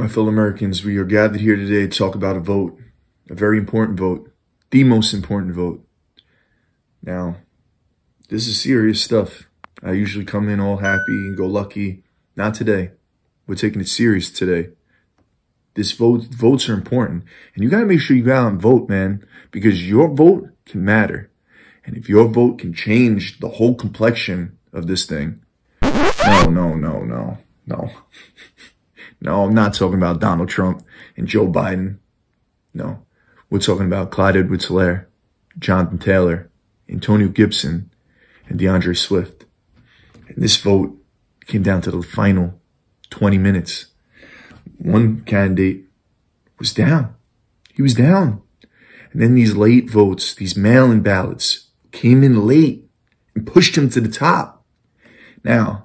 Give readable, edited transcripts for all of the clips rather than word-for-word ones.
My fellow Americans, we are gathered here today to talk about a vote, a very important vote, the most important vote. Now, this is serious stuff. I usually come in all happy and go lucky. Not today. We're taking it serious today. Votes are important. And you got to make sure you go out and vote, man, because your vote can matter. And if your vote can change the whole complexion of this thing, no. No, I'm not talking about Donald Trump and Joe Biden. No, we're talking about Clyde Edwards-Helaire, Jonathan Taylor, Antonio Gibson, and DeAndre Swift. And this vote came down to the final 20 minutes. One candidate was down. He was down. And then these late votes, these mail-in ballots, came in late and pushed him to the top. Now,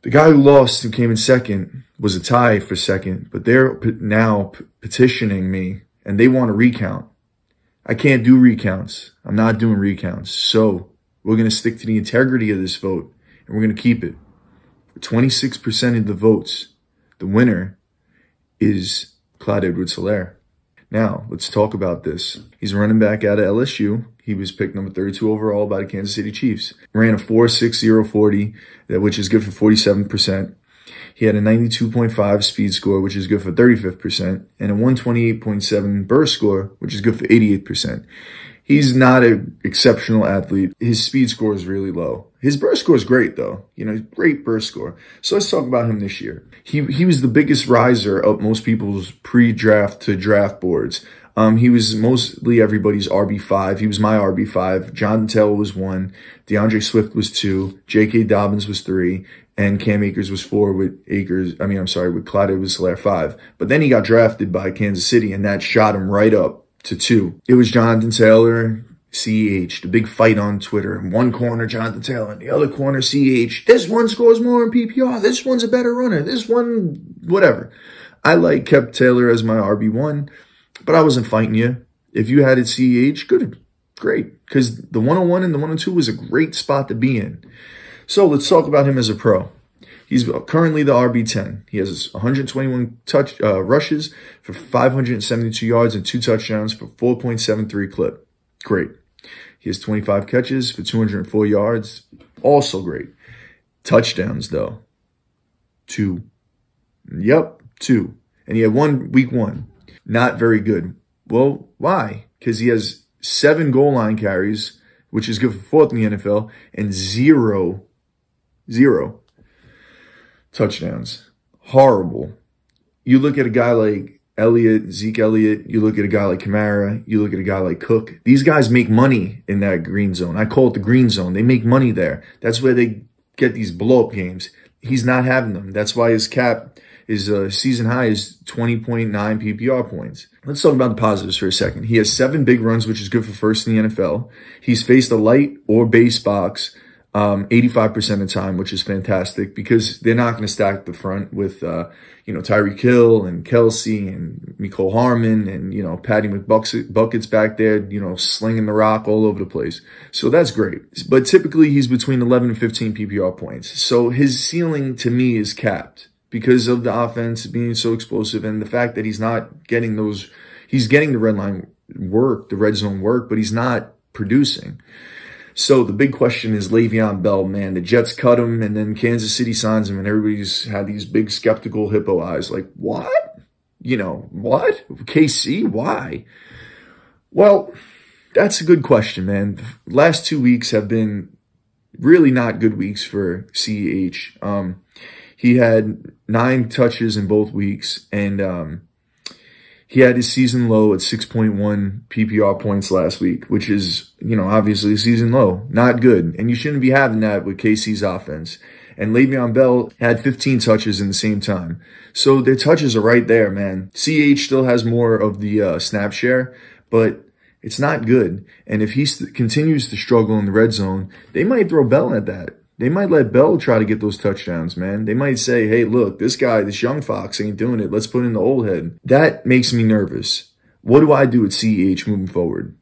the guy who lost and came in second was a tie for second, but they're now petitioning me, and they want a recount. I can't do recounts. I'm not doing recounts. So we're going to stick to the integrity of this vote, and we're going to keep it. For 26% of the votes, the winner is Clyde Edwards-Helaire. Now, let's talk about this. He's a running back out of LSU. He was picked number 32 overall by the Kansas City Chiefs. Ran a 4.60 40, which is good for 47%. He had a 92.5 speed score, which is good for 35%, and a 128.7 burst score, which is good for 88%. He's not an exceptional athlete. His speed score is really low. His burst score is great, though. Great burst score. So let's talk about him this year. He was the biggest riser of most people's pre-draft to draft boards. He was mostly everybody's RB5. He was my RB5. Jonathan Taylor was 1. DeAndre Swift was 2. J.K. Dobbins was 3. And Cam Akers was 4 with Clyde Edwards-Helaire 5. But then he got drafted by Kansas City, and that shot him right up to 2. It was Jonathan Taylor, CH, the big fight on Twitter. In one corner, Jonathan Taylor, in the other corner, CH. This one scores more in PPR. This one's a better runner. This one, whatever. I kept Taylor as my RB1, but I wasn't fighting you. If you had it CH, good, great. Because the 101 and the 102 was a great spot to be in. So let's talk about him as a pro. He's currently the RB10. He has 121 rushes for 572 yards and 2 touchdowns for 4.73 clip. Great. He has 25 catches for 204 yards. Also great. Touchdowns, though. 2. Yep, 2. And he had 1 week 1. Not very good. Well, why? Because he has 7 goal line carries, which is good for 4th in the NFL, and 0 touchdowns. Horrible. You look at a guy like Zeke Elliott, you look at a guy like Kamara, you look at a guy like Cook. These guys make money in that green zone. I call it the green zone. They make money there. That's where they get these blow-up games. He's not having them. That's why his season high is 20.9 PPR points. Let's talk about the positives for a second. He has 7 big runs, which is good for 1st in the NFL. He's faced a light or base box 85% of the time, which is fantastic because they're not going to stack the front with, Tyreek Hill and Kelsey and Mecole Hardman and, Patty McBuckets back there, slinging the rock all over the place. So that's great. But typically he's between 11 and 15 PPR points. So his ceiling to me is capped because of the offense being so explosive and the fact that he's not getting he's getting the red zone work, but he's not producing. So the big question is Le'Veon Bell, man. The Jets cut him, and then Kansas City signs him, and everybody's had these big skeptical hippo eyes. Like, what? What? KC? Why? Well, that's a good question, man. The last 2 weeks have been really not good weeks for CEH. He had 9 touches in both weeks, and he had his season low at 6.1 PPR points last week, which is, obviously a season low. Not good. And you shouldn't be having that with KC's offense. And Le'Veon Bell had 15 touches in the same time. So their touches are right there, man. CH still has more of the snap share, but it's not good. And if he continues to struggle in the red zone, they might throw Bell at that. They might let Bell try to get those touchdowns, man. They might say, hey, look, this young fox ain't doing it. Let's put in the old head. That makes me nervous. What do I do with CEH moving forward?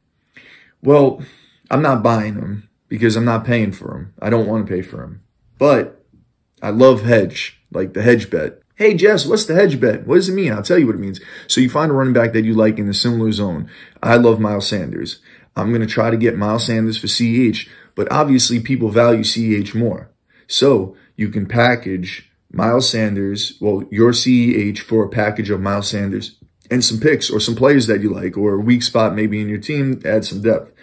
Well, I'm not buying him because I'm not paying for him. I don't want to pay for him. But I love hedge, like the hedge bet. Hey, Jess, what's the hedge bet? What does it mean? I'll tell you what it means. So you find a running back that you like in a similar zone. I love Miles Sanders. I'm going to try to get Miles Sanders for CH, but obviously people value CH more. So you can package Miles Sanders, well, your CEH for a package of Miles Sanders and some picks or some players that you like, or a weak spot maybe in your team, add some depth.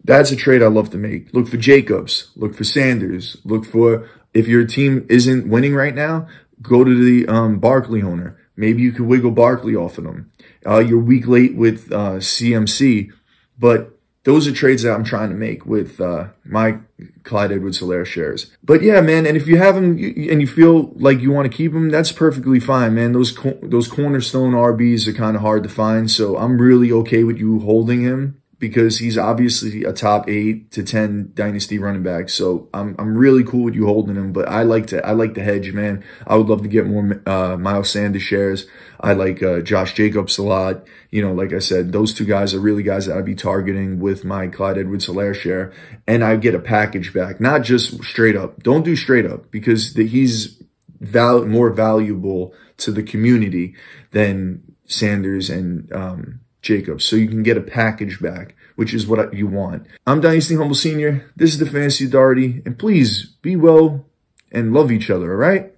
That's a trade I love to make. Look for Jacobs. Look for Sanders. Look for, if your team isn't winning right now, go to the Barkley owner. Maybe you could wiggle Barkley off of them. You're week late with CMC, but those are trades that I'm trying to make with my Clyde Edwards-Helaire shares. But yeah, man, and if you have him and you feel like you want to keep him, that's perfectly fine, man. Those cornerstone RBs are kind of hard to find, so I'm really okay with you holding him because he's obviously a top 8 to 10 dynasty running back. So I'm really cool with you holding him, but I like the hedge, man. I would love to get more Miles Sanders shares. I like Josh Jacobs a lot. You know, like I said, those two guys are really guys that I'd be targeting with my Clyde Edwards-Helaire share, and I get a package back, not just straight up. Don't do straight up because he's more valuable to the community than Sanders and Jacobs. So you can get a package back, which is what you want. I'm Dynasty Humble Senior. This is the Fantasy Authority, and please be well and love each other, all right?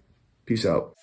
Peace out.